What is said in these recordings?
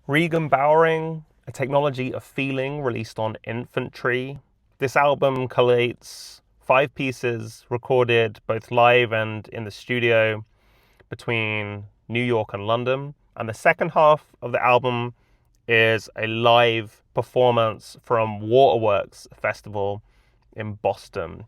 Regan Bowering, a technology of feeling released on Infantry. This album collates 5 pieces recorded both live and in the studio between New York and London. And the second half of the album is a live performance from Waterworks Festival in Boston.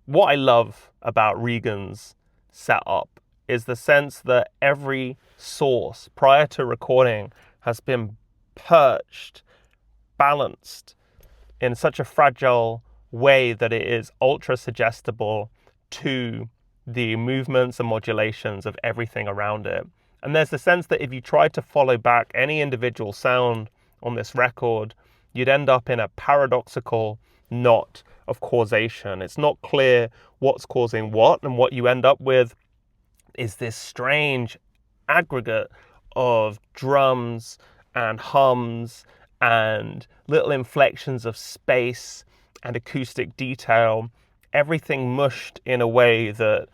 What I love about Regan's setup is the sense that every source prior to recording has been perched, balanced in such a fragile way that it is ultra suggestible to the movements and modulations of everything around it. And there's the sense that if you tried to follow back any individual sound on this record, you'd end up in a paradoxical knot of causation. It's not clear what's causing what, and what you end up with is this strange aggregate of drums and hums and little inflections of space and acoustic detail, everything mushed in a way that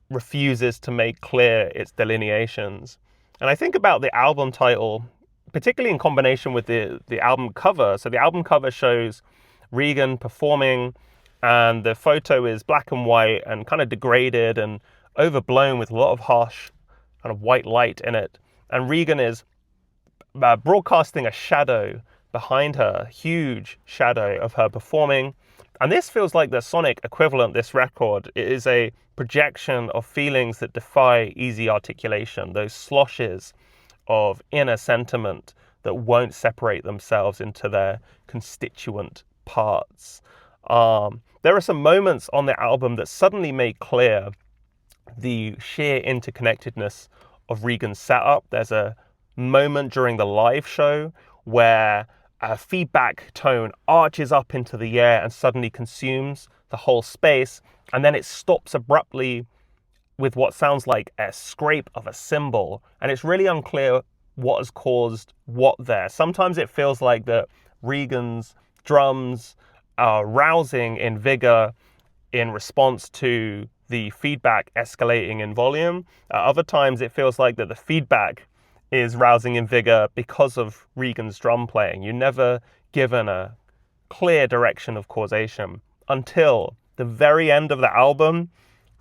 refuses to make clear its delineations. And I think about the album title, particularly in combination with the album cover. So the album cover shows Regan performing, and the photo is black and white and kind of degraded and overblown with a lot of harsh kind of white light in it. And Regan is broadcasting a shadow behind her, huge shadow of her performing. And this feels like the sonic equivalent, this record. It is a projection of feelings that defy easy articulation, those sloshes of inner sentiment that won't separate themselves into their constituent parts. There are some moments on the album that suddenly make clear the sheer interconnectedness of Regan's setup. There's a moment during the live show where a feedback tone arches up into the air and suddenly consumes the whole space, and then it stops abruptly with what sounds like a scrape of a cymbal, and it's really unclear what has caused what there. Sometimes it feels like that Regan's drums are rousing in vigor in response to the feedback escalating in volume. Other times it feels like that the feedback is rousing in vigor because of Regan's drum playing. You're never given a clear direction of causation until the very end of the album.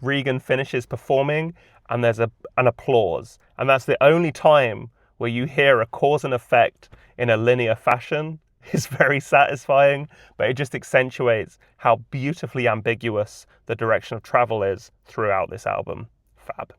Regan finishes performing and there's an applause. And that's the only time where you hear a cause and effect in a linear fashion. It's very satisfying, but it just accentuates how beautifully ambiguous the direction of travel is throughout this album. Fab.